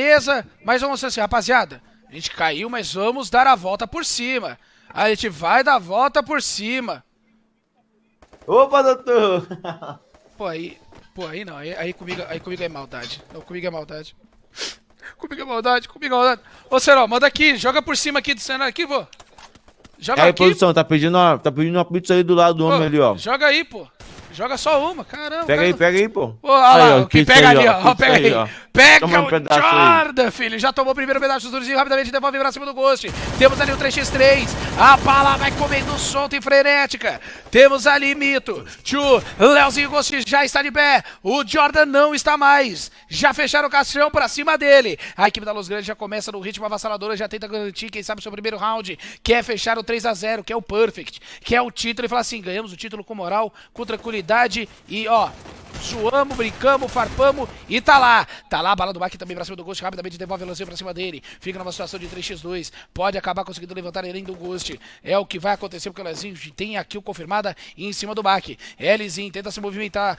Beleza, mas vamos assim, rapaziada. A gente caiu, mas vamos dar a volta por cima. A gente vai dar a volta por cima. Opa, doutor! Pô, aí. Pô, aí não. Aí comigo é maldade. Não, comigo é maldade. Comigo é maldade, comigo é maldade. Ô, Serol, manda aqui. Joga por cima aqui do cenário aqui, vô. Joga Aí, aqui. produção, tá pedindo uma pizza aí do lado do homem Pô, ali, ó. joga aí, pô. Joga só uma, caramba. Pega aí, pô. Ô, olha lá, Aí, ó, o que pizza pega aí, ali, ó, ó. pizza Pega aí, aí. ó. Pega Toma um o pedaço aí. Jordan, filho. Já tomou o primeiro pedaço do Durzinho. Rapidamente devolve pra cima do Ghost. Temos ali o 3x3. A bala vai comendo solta e frenética. Temos ali Mito. Tchu, Leozinho Ghost já está de pé. O Jordan não está mais. Já fecharam o caixão pra cima dele. A equipe da Los Grandes já começa no ritmo avassalador. Já tenta garantir, quem sabe, seu primeiro round. Quer fechar o 3x0, que é o perfect. Que é o título. E falar assim, ganhamos o título com moral, com tranquilidade. E, ó, zoamos, brincamos, farpamos e tá lá. Tá lá, a bala do Bach também pra cima do Ghost. Rapidamente devolve o lance pra cima dele. Fica numa situação de 3x2. Pode acabar conseguindo levantar além do Ghost. É o que vai acontecer porque o Lezinho tem a kill confirmada em cima do Bach. Elizinho tenta se movimentar.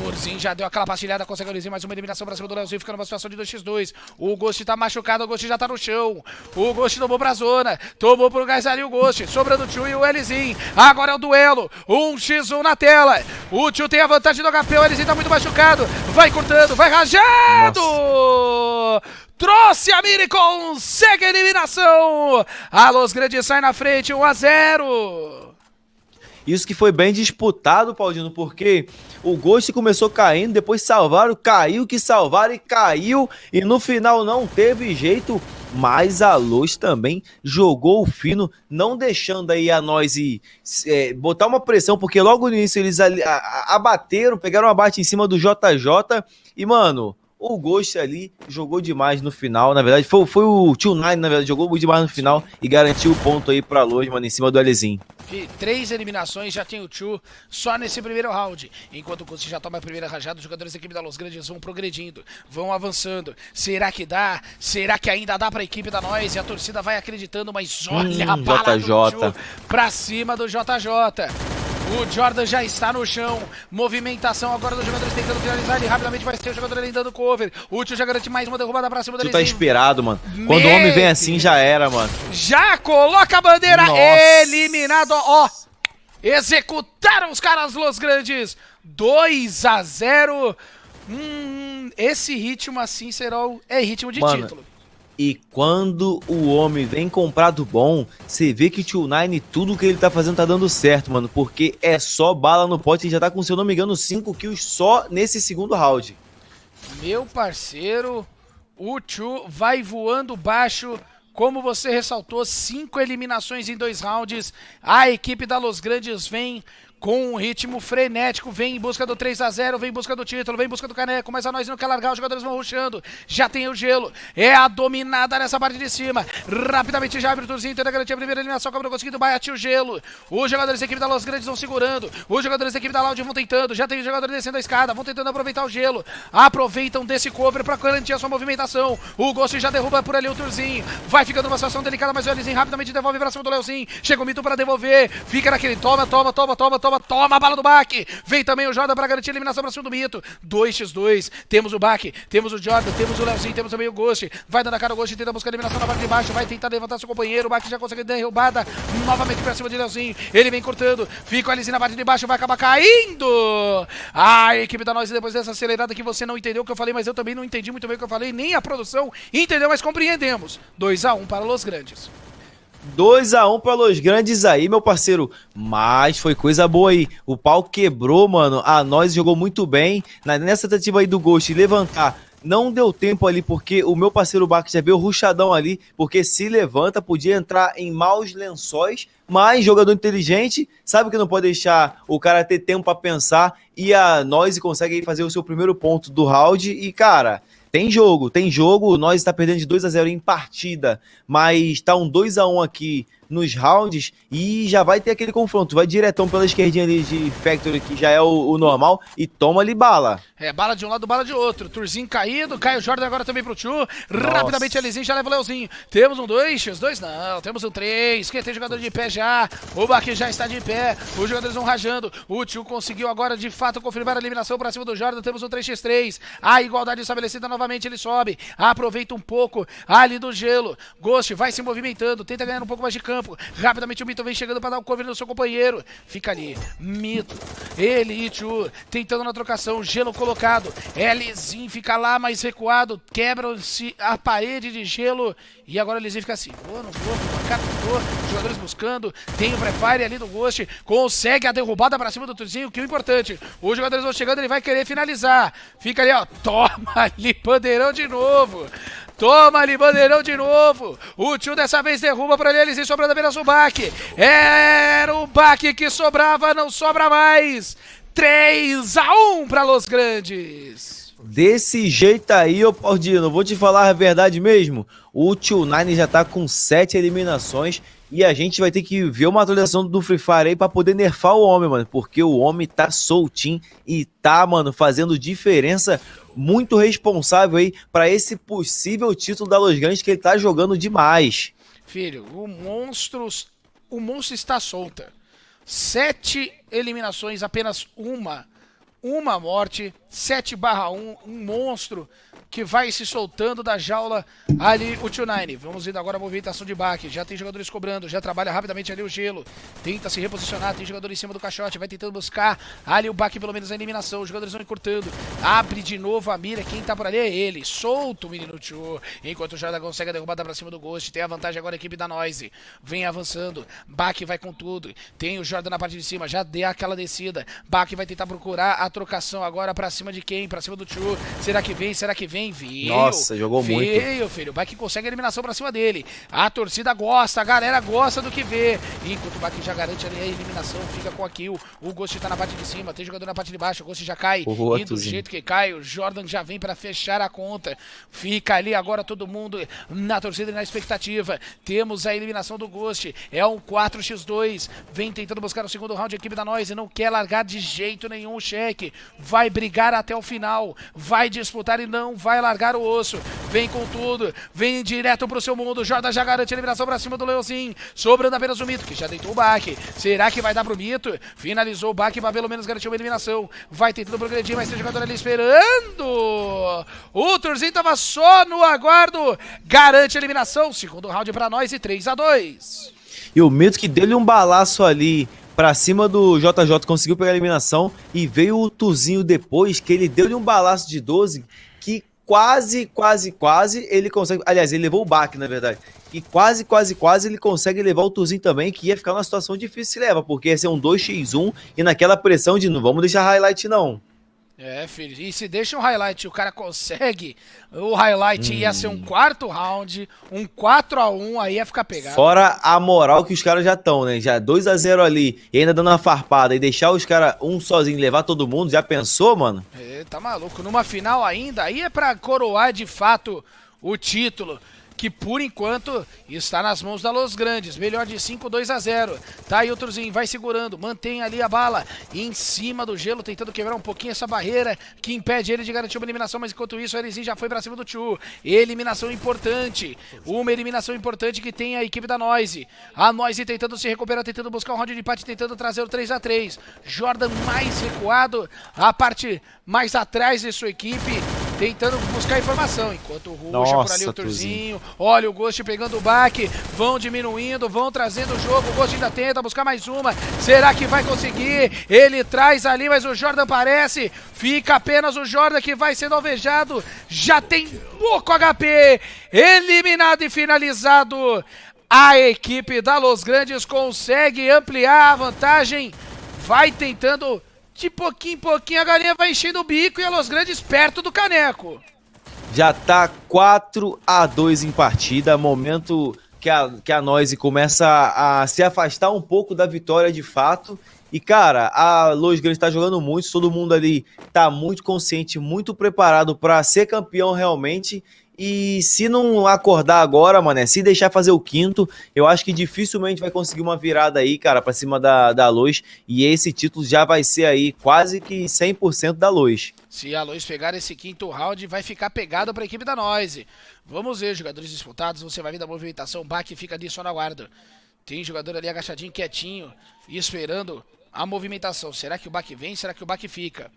Turzinho já deu aquela pastilhada. Consegue o Elizinho. Mais uma eliminação pra cima do Leozinho. Fica numa situação de 2x2. O Ghost tá machucado. O Ghost já tá no chão. O Ghost tomou pra zona. Tomou pro gás ali o Ghost. Sobrando o Tio e o Elizinho. Agora é o duelo. 1x1 na tela. O Tio tem a vantagem do HP. O Elizinho tá muito machucado. Vai cortando. Vai rajado. Nossa. Trouxe a Miri, consegue a eliminação. A Los Grandes sai na frente, 1x0. Isso que foi bem disputado, Paulino, porque o Ghost começou caindo, depois salvaram, caiu, que salvaram e caiu, e no final não teve jeito, mas a Los também jogou o fino, não deixando aí a Noise botar uma pressão, porque logo no início eles abateram, pegaram um abate em cima do JJ, e mano, o Ghost ali jogou demais no final, na verdade, foi o Tio Nine, na verdade, jogou demais no final e garantiu o ponto aí pra Los, mano, em cima do Lzinho. 3 eliminações, já tem o Chu só nesse primeiro round. Enquanto o Ghost já toma a primeira rajada, os jogadores da equipe da Los Grandes vão progredindo, vão avançando. Será que dá? Será que ainda dá pra equipe da Noise? A torcida vai acreditando, mas olha a bala do Chu pra cima do JJ. O Jordan já está no chão. Movimentação agora dos jogadores tentando finalizar. Ele rapidamente vai ser o jogador ali dando cover. O Tio já garante mais uma derrubada pra cima dele. Tu tá esperado, mano. Quando o homem vem assim, já era, mano. Já coloca a bandeira. Nossa. Eliminado, ó. Executaram os caras Los Grandes. 2x0. Esse ritmo assim, Serol, é ritmo de título. E quando o homem vem comprado bom, você vê que o Tio Nine, tudo que ele tá fazendo tá dando certo, mano. Porque é só bala no pote e já tá com, se eu não me engano, 5 kills só nesse segundo round. Meu parceiro, o Tio vai voando baixo. Como você ressaltou, 5 eliminações em 2 rounds. A equipe da Los Grandes vem com um ritmo frenético, vem em busca do 3x0, vem em busca do título, vem em busca do caneco, mas a Noise não quer largar, os jogadores vão rushando, já tem o gelo, é a dominada nessa parte de cima, rapidamente já abre o turzinho, tenta garantir a primeira eliminação, acabou conseguindo, bate o gelo, os jogadores da equipe da Los Grandes vão segurando, os jogadores da equipe da Loud vão tentando, já tem o jogador descendo a escada, vão tentando aproveitar o gelo, aproveitam desse cover pra garantir a sua movimentação, o Ghost já derruba por ali o turzinho, vai ficando numa situação delicada, mas o Elizinho rapidamente devolve pra cima do Leozinho, chega o Mito pra devolver, fica naquele toma a bala do Bach. Vem também o Jordan pra garantir a eliminação pra cima do Mito. 2x2. Temos o Bach, temos o Jordan, temos o Leozinho, temos também o Ghost. Vai dando a cara o Ghost, tenta buscar a eliminação na parte de baixo. Vai tentar levantar seu companheiro. O Bach já consegue derrubada. Novamente pra cima de Leozinho. Ele vem cortando. Fica o Alizinho na parte de baixo. Vai acabar caindo. A equipe da Noise, depois dessa acelerada que você não entendeu o que eu falei, mas eu também não entendi muito bem o que eu falei. Nem a produção entendeu, mas compreendemos. 2x1 para Los Grandes. 2x1 para Los Grandes aí, meu parceiro. Mas foi coisa boa aí. O pau quebrou, mano. A Noise jogou muito bem. Nessa tentativa aí do Ghost levantar, não deu tempo ali, porque o meu parceiro Bach já veio rushadão ali. Porque se levanta, podia entrar em maus lençóis. Mas jogador inteligente, sabe que não pode deixar o cara ter tempo para pensar. E a Noise consegue fazer o seu primeiro ponto do round. E, cara, tem jogo. Nós está perdendo de 2x0 em partida, mas tá um 2x1 aqui nos rounds e já vai ter aquele confronto. Vai diretão pela esquerdinha ali de Factory, que já é o normal, e toma ali bala. Bala de um lado, bala de outro. Turzinho caído, cai o Jordan agora também pro Tchu. Rapidamente a Lizinho já leva o Leozinho. Temos um 2, X2 não, temos um 3. Quem tem jogador de pé já. O Baki já está de pé. Os jogadores vão rajando. O Tchu conseguiu agora de fato confirmar a eliminação pra cima do Jordan. Temos um 3x3. A igualdade estabelecida novamente, ele sobe. Aproveita um pouco ali do gelo. Ghost vai se movimentando, tenta ganhar um pouco mais de campo. Rapidamente o Mito vem chegando para dar o cover no seu companheiro. Fica ali, Mito, ele e Tchu tentando na trocação, gelo colocado. Lizinho fica lá mais recuado, quebra-se a parede de gelo. E agora o Lizinho fica assim, não vou, jogadores buscando, tem o pré-fire ali do Ghost, consegue a derrubada para cima do Turzinho, que é o importante. Os jogadores vão chegando, ele vai querer finalizar. Fica ali, ó, toma ali, bandeirão de novo. Toma ali, bandeirão de novo. O Tchu dessa vez derruba pra eles e sobrando apenas o Baki. Era o Baki que sobrava, não sobra mais. 3-1 pra Los Grandes. Desse jeito aí, ô Paudino, vou te falar a verdade mesmo. O Tio9 já tá com 7 eliminações e a gente vai ter que ver uma atualização do Free Fire aí pra poder nerfar o homem, mano. Porque o homem tá soltinho e tá, mano, fazendo diferença. Muito responsável aí pra esse possível título da Los Grandes, que ele tá jogando demais. Filho, o monstro está solta. 7 eliminações, apenas uma morte, 7/1, um monstro que vai se soltando da jaula ali o Tio9. Vamos ver agora a movimentação de Baki, já tem jogadores cobrando, já trabalha rapidamente ali o gelo, tenta se reposicionar, tem jogador em cima do caixote, vai tentando buscar ali o Baki pelo menos a eliminação, os jogadores vão encurtando, abre de novo a mira, quem tá por ali é ele, solta o menino Tchu, enquanto o Jordan consegue a derrubada pra cima do Ghost, tem a vantagem agora a equipe da Noise, vem avançando, Baki vai com tudo, tem o Jordan na parte de cima, já deu aquela descida, Baki vai tentar procurar a trocação agora pra cima de quem? Pra cima do Tchu, será que vem? Veio. Nossa, jogou muito. Veio, filho. O Baki consegue a eliminação pra cima dele. A torcida gosta, a galera gosta do que vê. Enquanto o Baki já garante ali a eliminação, fica com a kill. O Ghost tá na parte de cima, tem jogador na parte de baixo. O Ghost já cai. E do jeito que cai, o Jordan já vem pra fechar a conta. Fica ali agora todo mundo na torcida e na expectativa. Temos a eliminação do Ghost. É um 4x2. Vem tentando buscar o segundo round. A equipe da Noise não quer largar de jeito nenhum o cheque. Vai brigar até o final. Vai disputar e não vai largar o osso, vem com tudo, vem direto pro seu mundo, Jordan já garante a eliminação pra cima do Leozinho, sobrando apenas o Mito, que já deitou o Baki, será que vai dar pro Mito? Finalizou o Baki, mas pelo menos garantiu uma eliminação, vai tentando progredir, mas tem jogador ali esperando, o Turzinho tava só no aguardo, garante a eliminação, segundo round pra nós e 3-2. E o Mito que deu-lhe um balaço ali pra cima do JJ, conseguiu pegar a eliminação, e veio o Turzinho depois, que ele deu-lhe um balaço de 12, que quase ele consegue, aliás, ele levou o Baki, na verdade, e quase ele consegue levar o Turzinho também, que ia ficar numa situação difícil se leva, porque ia ser um 2x1 e naquela pressão de não vamos deixar highlight não. Filho, e se deixa um highlight, o cara consegue, o highlight ia ser um quarto round, um 4-1, aí ia ficar pegado. Fora a moral que os caras já estão, né? Já 2-0 ali, e ainda dando uma farpada, e deixar os caras um sozinho levar todo mundo, já pensou, mano? Tá maluco, numa final ainda, aí é pra coroar de fato o título, que por enquanto está nas mãos da Los Grandes, melhor de 5, 2-0, tá aí o Turzinho, vai segurando, mantém ali a bala, em cima do gelo, tentando quebrar um pouquinho essa barreira, que impede ele de garantir uma eliminação, mas enquanto isso o Elizinho já foi pra cima do Tchu, eliminação importante, uma eliminação importante que tem a equipe da Noise, a Noise tentando se recuperar, tentando buscar um round de empate, tentando trazer o 3-3, Jordan mais recuado, a parte mais atrás de sua equipe, tentando buscar informação, enquanto o Ruxa por ali o Turzinho, olha o Ghost pegando o Baki, vão diminuindo, vão trazendo o jogo, o Ghost ainda tenta buscar mais uma, será que vai conseguir? Ele traz ali, mas o Jordan aparece, fica apenas o Jordan que vai sendo alvejado, já tem pouco HP, eliminado e finalizado, a equipe da Los Grandes consegue ampliar a vantagem, vai tentando... De pouquinho em pouquinho a galinha vai enchendo o bico e a Los Grandes perto do caneco. Já tá 4-2 em partida, momento que a Noise começa a se afastar um pouco da vitória de fato. E cara, a Los Grandes tá jogando muito, todo mundo ali tá muito consciente, muito preparado para ser campeão realmente. E se não acordar agora, mané, se deixar fazer o quinto, eu acho que dificilmente vai conseguir uma virada aí, cara, pra cima da Luz. E esse título já vai ser aí quase que 100% da Luz. Se a Luz pegar esse quinto round, vai ficar pegado para a equipe da Noise. Vamos ver, jogadores disputados, você vai ver da movimentação, o Bak fica ali só na guarda. Tem jogador ali agachadinho, quietinho, e esperando a movimentação. Será que o Bak vem? Será que o Bak fica?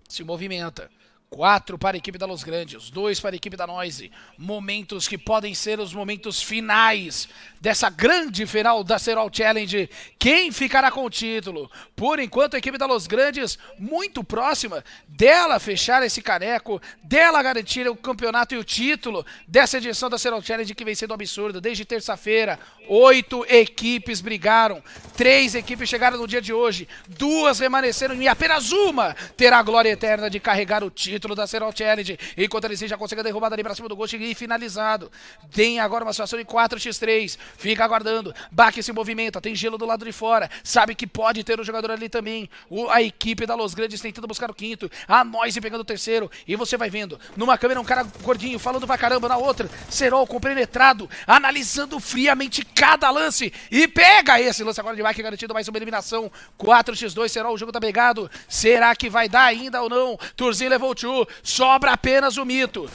Se movimenta. 4 para a equipe da Los Grandes, 2 para a equipe da Noise. Momentos que podem ser os momentos finais dessa grande final da Serol Challenge. Quem ficará com o título? Por enquanto, a equipe da Los Grandes muito próxima dela fechar esse caneco, dela garantir o campeonato e o título dessa edição da Serol Challenge, que vem sendo absurdo. Desde terça-feira, 8 equipes brigaram, 3 equipes chegaram no dia de hoje, 2 permaneceram e apenas uma terá a glória eterna de carregar o título da Serol Challenge, enquanto ele já consegue a derrubada ali pra cima do Ghost e finalizado. Tem agora uma situação de 4x3, fica aguardando, Bak se movimenta, tem gelo do lado de fora, sabe que pode ter um jogador ali também, a equipe da Los Grandes tentando buscar o quinto, a Noise pegando o terceiro, e você vai vendo, numa câmera um cara gordinho falando pra caramba, na outra, Serol compenetrado, analisando friamente cada lance, e pega esse lance agora de Bak, garantindo mais uma eliminação, 4x2, Serol, o jogo tá pegado, será que vai dar ainda ou não? Turzinho levou o tchu, sobra apenas o Mito,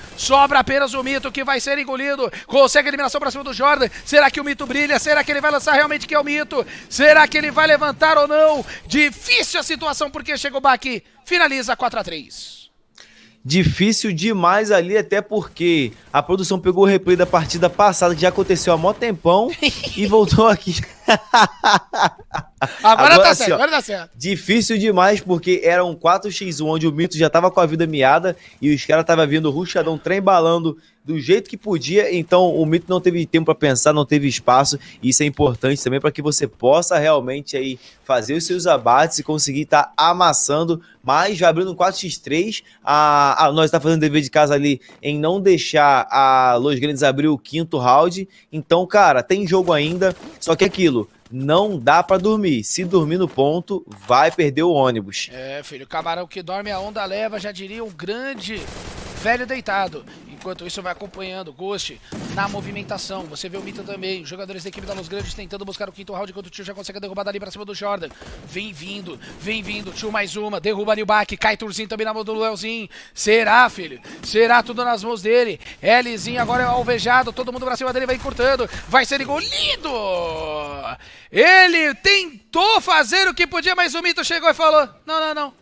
que vai ser engolido, consegue a eliminação pra cima do Jordan, será que o Mito brilha? Será que ele vai lançar realmente que é o Mito? Será que ele vai levantar ou não? Difícil a situação porque chega o Bak, finaliza 4x3. Difícil demais ali, até porque a produção pegou o replay da partida passada, que já aconteceu há mó tempão, e voltou aqui. Agora tá certo, ó, agora tá certo. Difícil demais, porque era um 4x1, onde o Mito já tava com a vida miada, e os caras tava vindo o rushadão, trem balando do jeito que podia, então o Mito não teve tempo para pensar, não teve espaço, e isso é importante também para que você possa realmente aí fazer os seus abates e conseguir estar amassando, mas já abrindo um 4x3, nós tá fazendo dever de casa ali em não deixar a Los Grandes abrir o quinto round, então, cara, tem jogo ainda, só que aquilo, não dá pra dormir. Se dormir no ponto, vai perder o ônibus. É, filho, camarão que dorme a onda leva, já diria um grande velho deitado. Enquanto isso vai acompanhando o Ghost na movimentação. Você vê o Mito também, os jogadores da equipe da Los Grandes tentando buscar o quinto round, enquanto o Tio já consegue a derrubada ali pra cima do Jordan. Vem vindo, Tio mais uma, derruba ali o Bak, cai Turzinho também na mão do Leozinho. Será, filho? Será tudo nas mãos dele? Lzinho agora é alvejado, todo mundo pra cima dele vai encurtando, vai ser engolido! Ele tentou fazer o que podia, mas o Mito chegou e falou, não,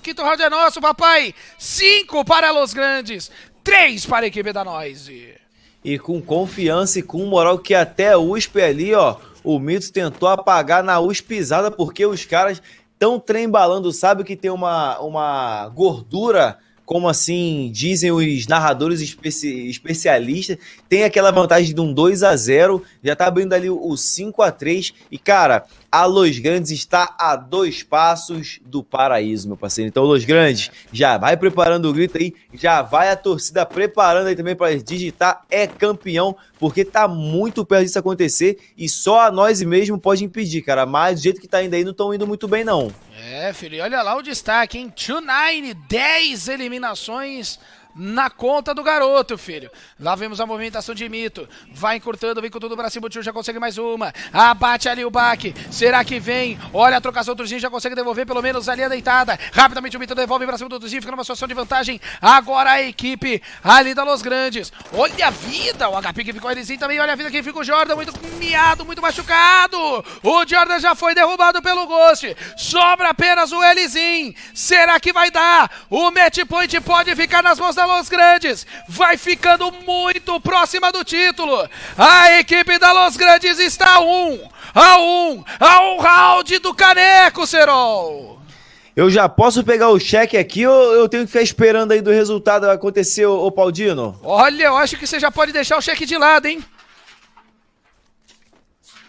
quinto round é nosso, papai! 5 para Los Grandes, 3 para a equipe da Noise. E com confiança e com moral que até a USP ali, ó, o Mito tentou apagar na USP pisada, porque os caras tão trembalando, sabe que tem uma gordura, como assim dizem os narradores especialistas, tem aquela vantagem de um 2x0, já tá abrindo ali o 5x3, e cara, a Los Grandes está a 2 passos do paraíso, meu parceiro. Então, Los Grandes, já vai preparando o grito aí, já vai a torcida preparando aí também para digitar é campeão, porque tá muito perto disso acontecer e só a nós mesmo pode impedir, cara. Mas do jeito que tá indo aí, não estão indo muito bem, não. É, filho, e olha lá o destaque, hein? 2-9, 10 eliminações na conta do garoto, filho. Lá vemos a movimentação de Mito. Vai encurtando, vem com tudo pra cima. O Tio já consegue mais uma. Abate ali o Bak. Será que vem? Olha a trocação do Turzinho, já consegue devolver pelo menos ali a deitada. Rapidamente o Mito devolve pra cima do Turzinho, fica numa situação de vantagem. Agora a equipe ali da Los Grandes. Olha a vida, o HP que ficou Lzinho também. Olha a vida que fica o Jordan, muito miado, muito machucado. O Jordan já foi derrubado pelo Ghost. Sobra apenas o Lzinho. Será que vai dar? O match point pode ficar nas mãos da Los Grandes, vai ficando muito próxima do título. A equipe da Los Grandes está a um round do caneco, Serol. Eu já posso pegar o cheque aqui ou eu tenho que ficar esperando aí do resultado acontecer, ô Paudino? Olha, eu acho que você já pode deixar o cheque de lado, hein?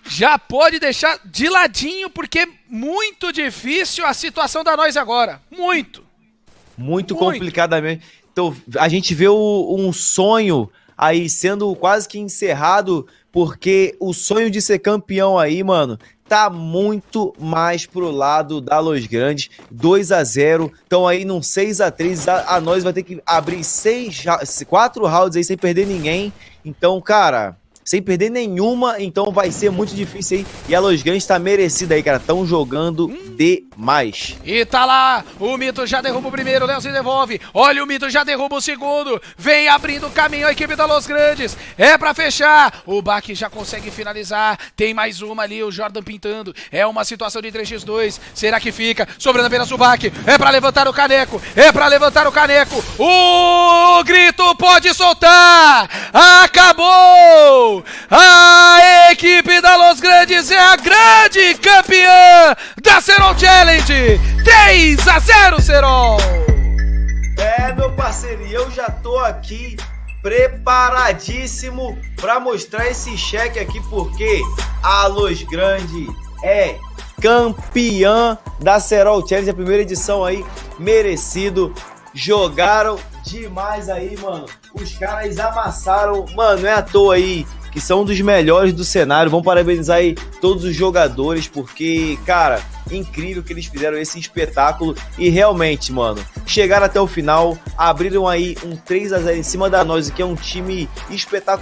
Já pode deixar de ladinho, porque muito difícil a situação da nós agora. Muito complicadamente. Então, a gente vê um sonho aí sendo quase que encerrado, porque o sonho de ser campeão aí, mano, tá muito mais pro lado da Los Grandes, 2-0, estão aí num 6-3, a nós vai ter que abrir 4 rounds aí sem perder ninguém, então, cara, sem perder nenhuma, então vai ser muito difícil aí, e a Los Grandes tá merecida aí, cara, estão jogando demais. E tá lá, o Mito já derruba o primeiro, o Leozinho devolve, olha o Mito já derruba o segundo, vem abrindo o caminho a equipe da Los Grandes, é pra fechar, o Bak já consegue finalizar, tem mais uma ali, o Jordan pintando, é uma situação de 3x2, será que fica? Sobrando apenas o Bak, é pra levantar o caneco, o grito pode soltar, acabou! A equipe da Los Grandes é a grande campeã da Serol Challenge! 3-0, Serol! É, meu parceiro, e eu já tô aqui preparadíssimo pra mostrar esse cheque aqui, porque a Los Grandes é campeã da Serol Challenge, a primeira edição aí, merecido. Jogaram demais aí, mano. Os caras amassaram, mano, não é à toa aí que são um dos melhores do cenário. Vamos parabenizar aí todos os jogadores, porque, cara, incrível que eles fizeram esse espetáculo e realmente, mano, chegaram até o final, abriram aí um 3-0 em cima da nós, que é um time espetacular.